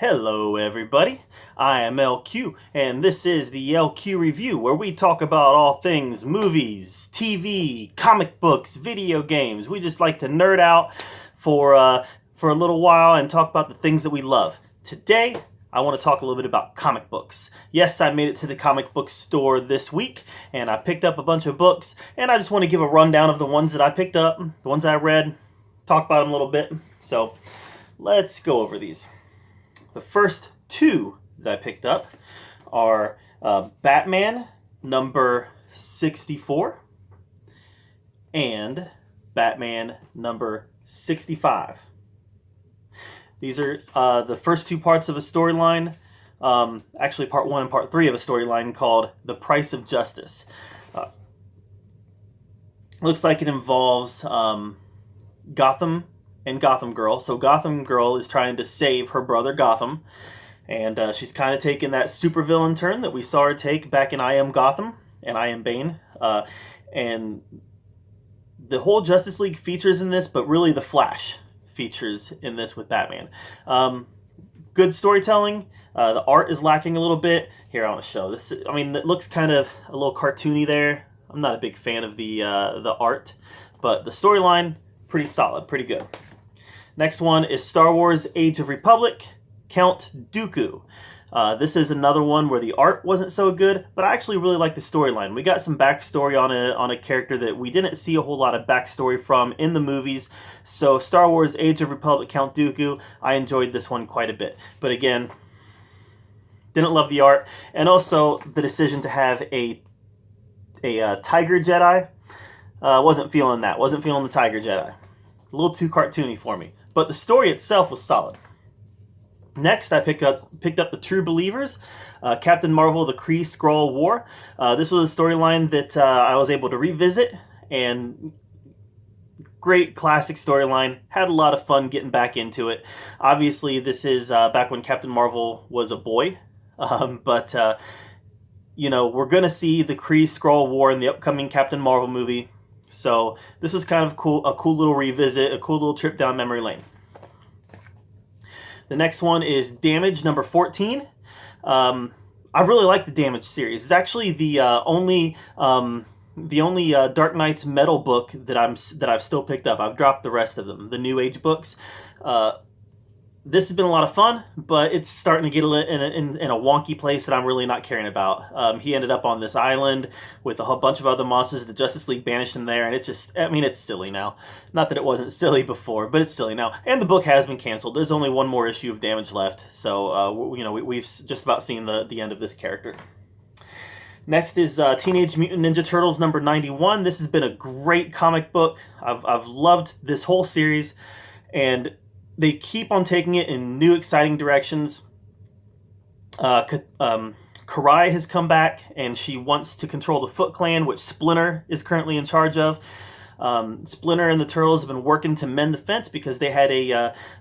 Hello everybody, I am LQ, and this is the LQ Review, where we talk about all things movies, TV, comic books, video games. We just like to nerd out for a little while and talk about the things that we love. Today, I want to talk a little bit about comic books. Yes, I made it to the comic book store this week, and I picked up a bunch of books, and I just want to give a rundown of the ones that I picked up, the ones I read, talk about them a little bit. So, let's go over these. The first two that I picked up are Batman number 64 and Batman number 65. These are the first two parts of a storyline, actually part 1 and part 3 of a storyline called The Price of Justice. Looks like it involves Gotham and Gotham Girl. So Gotham Girl is trying to save her brother Gotham, and she's kind of taking that supervillain turn that we saw her take back in I Am Gotham and I Am Bane. And the whole Justice League features in this, but really the Flash features in this with Batman. Good storytelling. The art is lacking a little bit. Here, I want to show this. I mean, it looks kind of a little cartoony there. I'm not a big fan of the art, but the storyline, pretty solid, pretty good. Next one is Star Wars Age of Republic, Count Dooku. This is another one where the art wasn't so good, but I actually really like the storyline. We got some backstory on a character that we didn't see a whole lot of backstory from in the movies. So Star Wars Age of Republic, Count Dooku, I enjoyed this one quite a bit. But again, didn't love the art. And also the decision to have a Tiger Jedi. Wasn't feeling that. Wasn't feeling the Tiger Jedi. A little too cartoony for me. But the story itself was solid. Next, I picked up The True Believers, Captain Marvel, The Kree Skrull War. This was a storyline that I was able to revisit, and great classic storyline. Had a lot of fun getting back into it. Obviously, this is back when Captain Marvel was a boy, but you know, we're going to see the Kree Skrull War in the upcoming Captain Marvel movie. So this was kind of cool, a cool little revisit, a cool little trip down memory lane. The next one is Damage number 14. I really like the Damage series. It's actually the only Dark Knight's Metal book that I've still picked up. I've dropped the rest of them, the New Age books. This has been a lot of fun, but it's starting to get in a wonky place that I'm really not caring about. He ended up on this island with a whole bunch of other monsters. The Justice League banished him there, and it just, I mean, it's silly now. Not that it wasn't silly before, but it's silly now. And the book has been canceled. There's only one more issue of Damage left, so you know, we've just about seen the end of this character. Next is Teenage Mutant Ninja Turtles number 91. This has been a great comic book. I've loved this whole series, and they keep on taking it in new, exciting directions. Karai has come back, and she wants to control the Foot Clan, which Splinter is currently in charge of. Splinter and the Turtles have been working to mend the fence because they had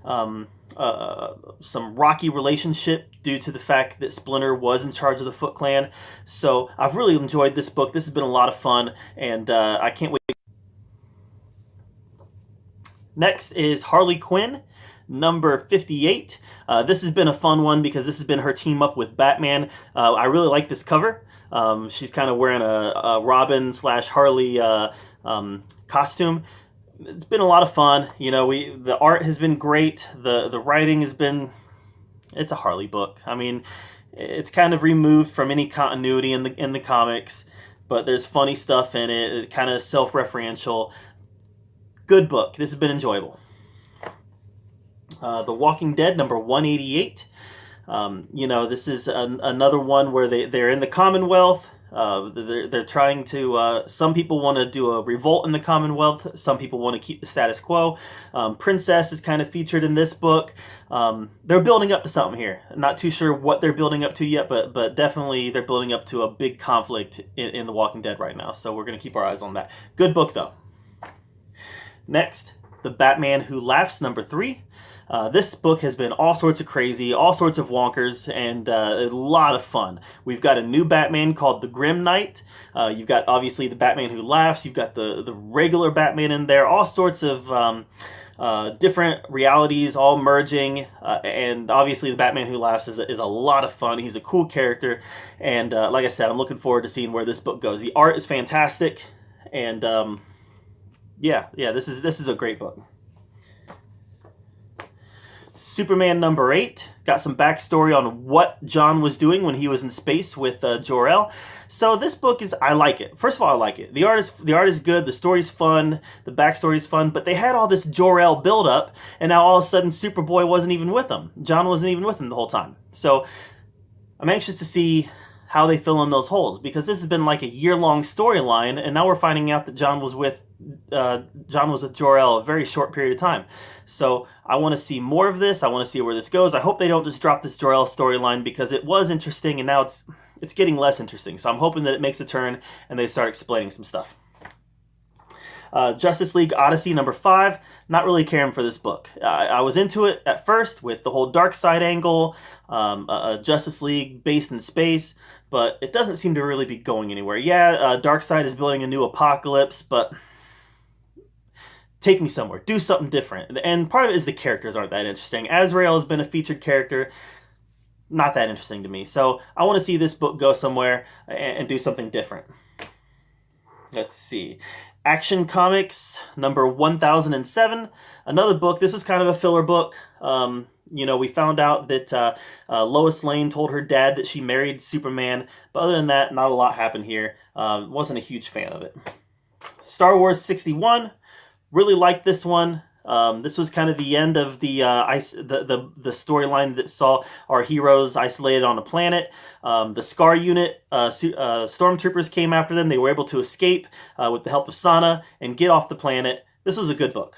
some rocky relationship due to the fact that Splinter was in charge of the Foot Clan. So I've really enjoyed this book. This has been a lot of fun, and I can't wait. Next is Harley Quinn, number 58. This has been a fun one because this has been her team up with Batman. I really like this cover. She's kind of wearing a Robin / Harley costume. It's been a lot of fun. You know, the art has been great. The writing has been, it's a Harley book. I mean, it's kind of removed from any continuity in the comics, but there's funny stuff in it. Kind of self-referential. Good book. This has been enjoyable. The Walking Dead number 188. You know, this is another one where they're in the Commonwealth. They're trying to, some people want to do a revolt in the Commonwealth. Some people want to keep the status quo. Princess is kind of featured in this book. They're building up to something here. Not too sure what they're building up to yet, but definitely they're building up to a big conflict in The Walking Dead right now. So we're going to keep our eyes on that. Good book, though. Next, The Batman Who Laughs, number 3. This book has been all sorts of crazy, all sorts of wonkers, and a lot of fun. We've got a new Batman called the Grim Knight. You've got obviously the Batman Who Laughs. You've got the regular Batman in there. All sorts of different realities all merging, and obviously the Batman Who Laughs is a lot of fun. He's a cool character, and like I said, I'm looking forward to seeing where this book goes. The art is fantastic, and yeah, this is a great book. Superman number 8 got some backstory on what John was doing when he was in space with Jor-El. So this book I like it. First of all, I like it. The art is good. The story's fun. The backstory's fun. But they had all this Jor-El buildup, and now all of a sudden Superboy wasn't even with them. John wasn't even with them the whole time. So I'm anxious to see how they fill in those holes, because this has been like a year-long storyline, and now we're finding out that John was with Jor-El a very short period of time. So I want to see more of this. I want to see where this goes. I hope they don't just drop this Jor-El storyline, because it was interesting and now it's getting less interesting. So I'm hoping that it makes a turn and they start explaining some stuff. Justice League Odyssey number 5. Not really caring for this book. I was into it at first with the whole Darkseid angle, Justice League based in space, but it doesn't seem to really be going anywhere. Yeah, Darkseid is building a new apocalypse, but take me somewhere. Do something different. And part of it is the characters aren't that interesting. Azrael has been a featured character. Not that interesting to me. So I want to see this book go somewhere and do something different. Let's see. Action Comics number 1007. Another book. This was kind of a filler book. You know, we found out that Lois Lane told her dad that she married Superman. But other than that, not a lot happened here. Wasn't a huge fan of it. Star Wars 61. Really liked this one. This was kind of the end of the storyline that saw our heroes isolated on a planet. The Scar unit, stormtroopers came after them. They were able to escape with the help of Sana and get off the planet. This was a good book.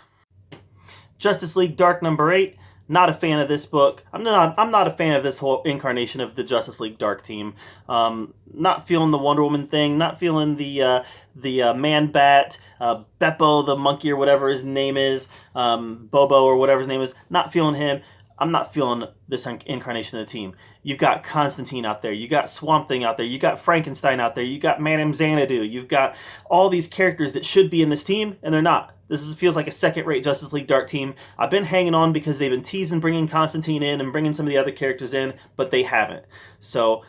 Justice League Dark number 8. Not a fan of this book. I'm not a fan of this whole incarnation of the Justice League Dark team. Not feeling the Wonder Woman thing. Not feeling the Man-Bat, Beppo the monkey or whatever his name is, Bobo or whatever his name is. Not feeling him. I'm not feeling this incarnation of the team. You've got Constantine out there. You got Swamp Thing out there. You got Frankenstein out there. You got Madame Xanadu. You've got all these characters that should be in this team, and they're not. This feels like a second-rate Justice League Dark team. I've been hanging on because they've been teasing bringing Constantine in and bringing some of the other characters in, but they haven't. So,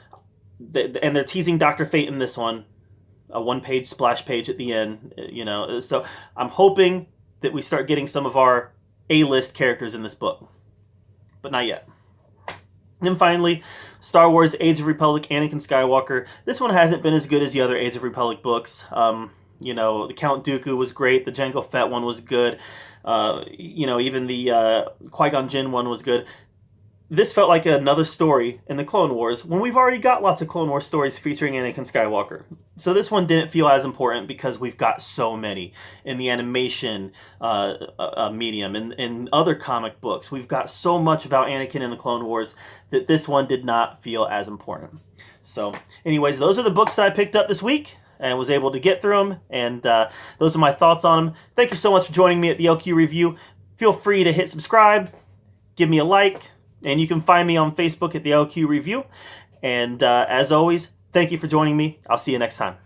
and they're teasing Dr. Fate in this one, a one-page splash page at the end. You know, so I'm hoping that we start getting some of our A-list characters in this book, but not yet. And finally, Star Wars Age of Republic, Anakin Skywalker. This one hasn't been as good as the other Age of Republic books. You know, the Count Dooku was great. The Jango Fett one was good. You know, even the Qui-Gon Jinn one was good. This felt like another story in the Clone Wars when we've already got lots of Clone Wars stories featuring Anakin Skywalker. So this one didn't feel as important because we've got so many in the animation medium and in other comic books. We've got so much about Anakin in the Clone Wars that this one did not feel as important. So anyways, those are the books that I picked up this week and was able to get through them, and those are my thoughts on them. Thank you so much for joining me at the LQ Review. Feel free to hit subscribe, give me a like, and you can find me on Facebook at the LQ Review. And as always, thank you for joining me. I'll see you next time.